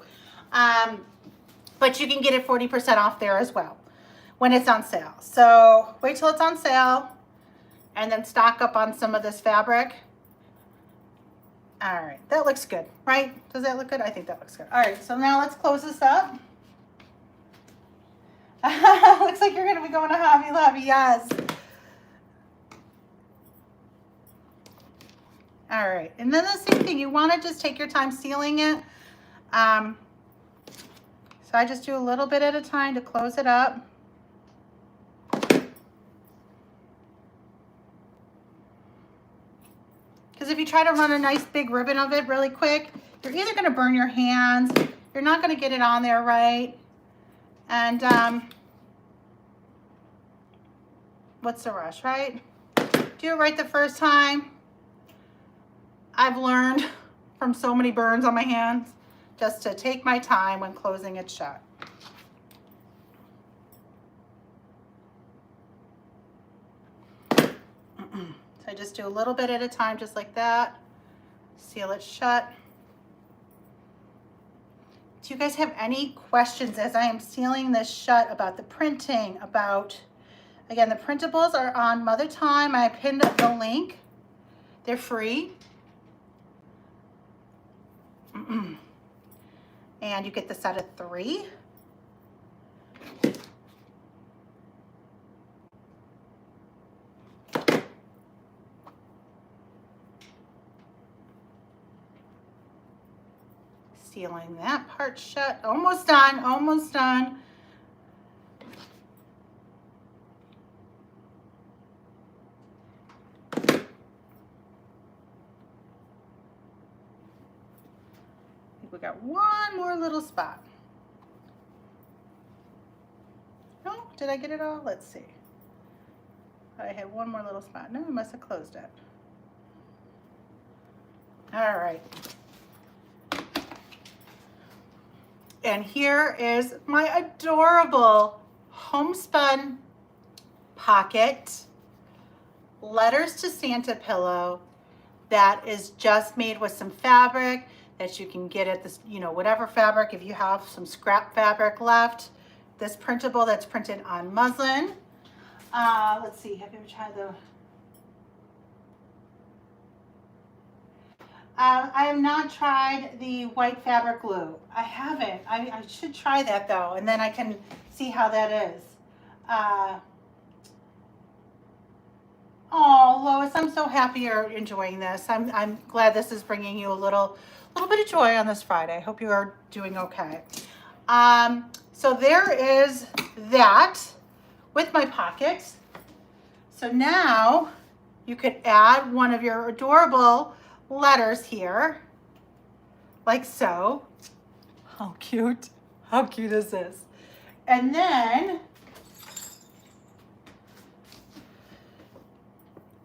But you can get it 40% off there as well when it's on sale. So wait till it's on sale and then stock up on some of this fabric. All right, that looks good, right? Does that look good? I think that looks good. All right, so now let's close this up. Looks like you're gonna be going to Hobby Lobby, yes. All right, and then the same thing, you wanna just take your time sealing it. So I just do a little bit at a time to close it up. Because if you try to run a nice big ribbon of it really quick, you're either going to burn your hands, you're not going to get it on there right, and what's the rush, right? Do it right the first time. I've learned from so many burns on my hands just to take my time when closing it shut. So I just do a little bit at a time, just like that. Seal it shut. Do you guys have any questions as I am sealing this shut about the printing, about, again, the printables are on Mother Time. I pinned up the link. They're free. And you get the set of 3. Sealing that part shut. Almost done, almost done. I think we got one more little spot. No, did I get it all? Let's see. I had one more little spot. No, I must have closed it. All right. And here is my adorable homespun pocket letters to Santa pillow that is just made with some fabric. that you can get at this, you know, whatever fabric. If you have some scrap fabric left, this printable that's printed on muslin. Let's see, have you ever tried the... I have not tried the white fabric glue. I haven't. I should try that though, and then I can see how that is. Oh, Lois, I'm so happy you're enjoying this. I'm glad this is bringing you a little bit of joy on this Friday. I hope you are doing okay. So there is that with my pockets. So now you could add one of your adorable letters here, like so. How cute. How cute is this? And then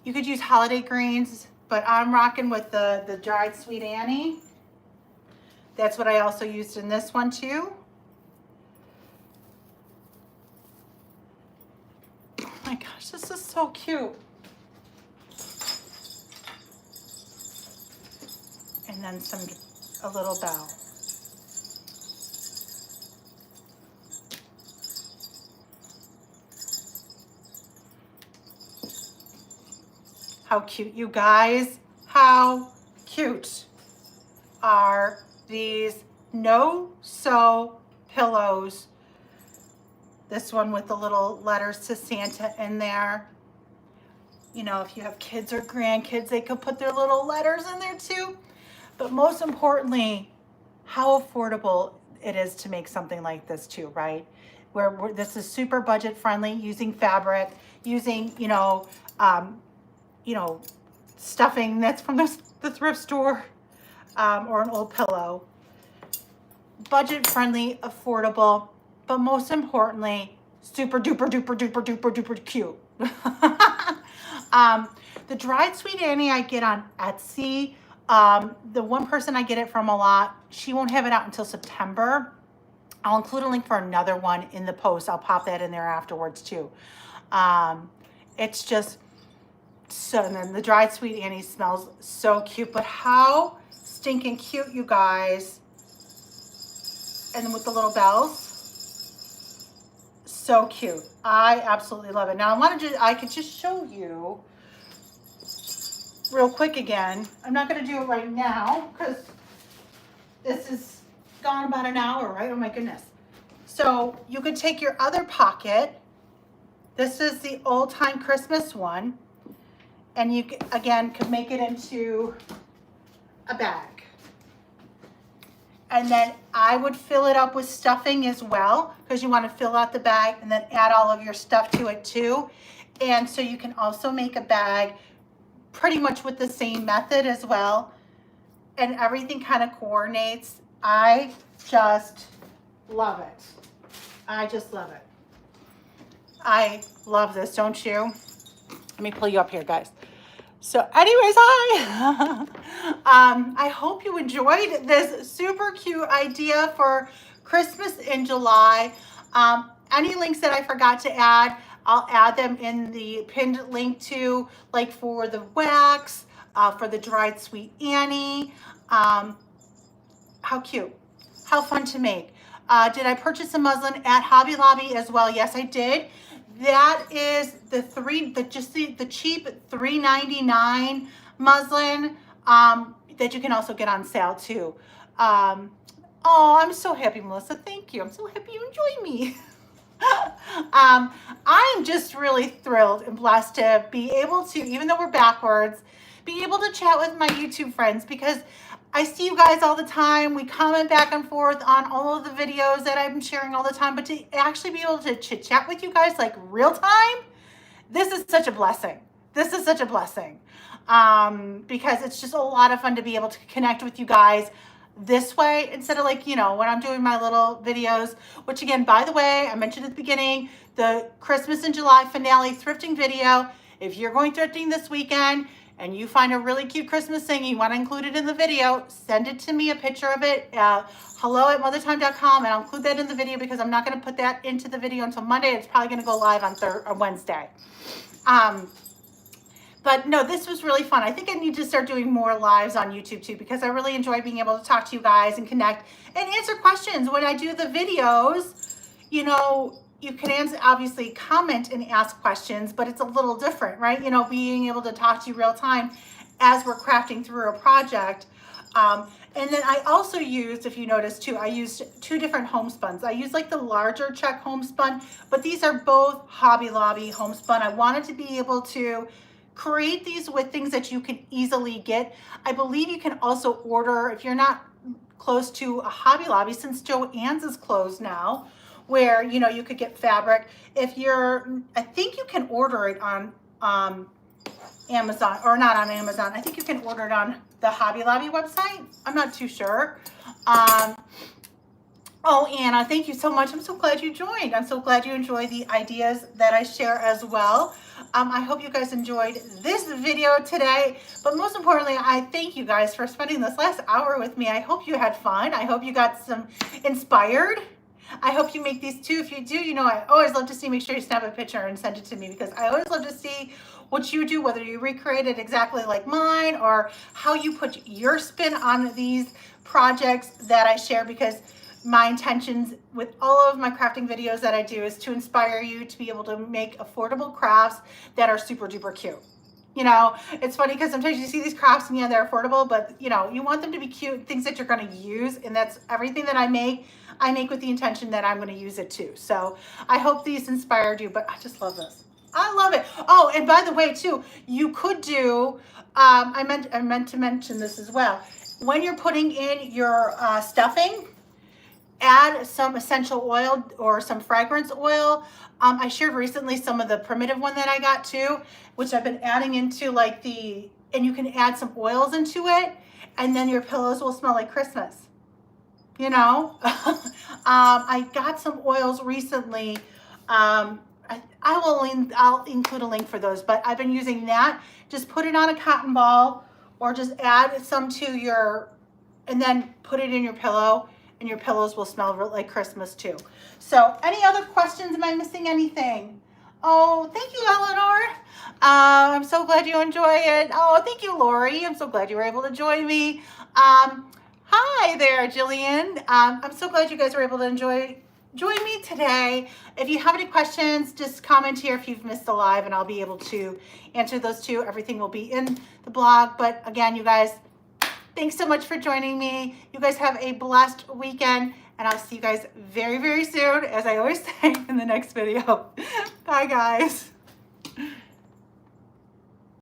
you could use holiday greens, but I'm rocking with the dried Sweet Annie. That's what I also used in this one too. Oh my gosh, this is so cute. And then a little bell. How cute, you guys. How cute are these no-sew pillows? This one with the little letters to Santa in there. You know, if you have kids or grandkids, they could put their little letters in there too. But most importantly, how affordable it is to make something like this too, right? Where this is super budget friendly, using fabric, using, stuffing that's from the thrift store, or an old pillow. Budget friendly, affordable, but most importantly, super duper duper duper duper duper cute. The dried Sweet Annie I get on Etsy. The one person I get it from a lot, she won't have it out until September. I'll include a link for another one in the post. I'll pop that in there afterwards too. It's just so, and then the dried Sweet Annie smells so cute, but how stinking cute, you guys. And then with the little bells, so cute. I absolutely love it. Now I could just show you real quick again. I'm not going to do it right now because this is gone about an hour, right? Oh my goodness. So you could take your other pocket. This is the old time Christmas one. And you, again, could make it into a bag. And then I would fill it up with stuffing as well, because you want to fill out the bag and then add all of your stuff to it too. And so you can also make a bag pretty much with the same method as well. And everything kind of coordinates. I just love it. I just love it. I love this, don't you? Let me pull you up here, guys. So anyways, I hope you enjoyed this super cute idea for Christmas in July. Any links that I forgot to add, I'll add them in the pinned link to, like for the wax, for the dried Sweet Annie. How cute, how fun to make. Did I purchase some muslin at Hobby Lobby as well? Yes, I did. That is the cheap $3.99 muslin that you can also get on sale too. Oh, I'm so happy, Melissa. Thank you. I'm so happy you enjoy me. I'm just really thrilled and blessed to be able to, even though we're backwards, be able to chat with my YouTube friends, because I see you guys all the time. We comment back and forth on all of the videos that I'm sharing all the time, but to actually be able to chit chat with you guys like real time, this is such a blessing. This is such a blessing, because it's just a lot of fun to be able to connect with you guys this way instead of, like, you know, when I'm doing my little videos, which again, by the way, I mentioned at the beginning, the Christmas in July finale thrifting video. If you're going thrifting this weekend and you find a really cute Christmas thing, you want to include it in the video, send it to me, a picture of it, hello@mothertime.com, and I'll include that in the video because I'm not going to put that into the video until Monday. It's probably going to go live on Wednesday. But no, this was really fun. I think I need to start doing more lives on YouTube too, because I really enjoy being able to talk to you guys and connect and answer questions when I do the videos. You know, you can obviously comment and ask questions, but it's a little different, right? You know, being able to talk to you real time as we're crafting through a project. And then I also used, if you notice too, I used 2 different homespuns. I used like the larger check homespun, but these are both Hobby Lobby homespun. I wanted to be able to create these with things that you can easily get. I believe you can also order, if you're not close to a Hobby Lobby, since Joann's is closed now, where, you know, you could get fabric. If you're, I think you can order it on Amazon, or not on Amazon. I think you can order it on the Hobby Lobby website. I'm not too sure. Oh, Anna, thank you so much. I'm so glad you joined. I'm so glad you enjoy the ideas that I share as well. I hope you guys enjoyed this video today, but most importantly, I thank you guys for spending this last hour with me. I hope you had fun. I hope you got some inspired. I hope you make these too. If you do, you know, I always love to see, make sure you snap a picture and send it to me, because I always love to see what you do, whether you recreate it exactly like mine or how you put your spin on these projects that I share, because my intentions with all of my crafting videos that I do is to inspire you to be able to make affordable crafts that are super duper cute. You know, it's funny because sometimes you see these crafts and yeah, they're affordable, but you know, you want them to be cute, things that you're going to use. And that's everything that I make with the intention that I'm going to use it too. So I hope these inspired you, but I just love this. I love it. Oh, and by the way too, you could do, I meant to mention this as well. When you're putting in your stuffing, add some essential oil or some fragrance oil. I shared recently some of the primitive one that I got too, which I've been adding into like and you can add some oils into it, and then your pillows will smell like Christmas. You know, I got some oils recently. I'll include a link for those, but I've been using that. Just put it on a cotton ball, or just add some to and then put it in your pillow, and your pillows will smell like Christmas too. So any other questions? Am I missing anything? Oh, thank you, Eleanor. I'm so glad you enjoy it. Oh, thank you, Lori. I'm so glad you were able to join me. Hi there, Jillian. I'm so glad you guys were able to join me today. If you have any questions, just comment here if you've missed the live, and I'll be able to answer those too. Everything will be in the blog. But again, you guys, thanks so much for joining me. You guys have a blessed weekend, and I'll see you guys very, very soon, as I always say, in the next video. Bye, guys.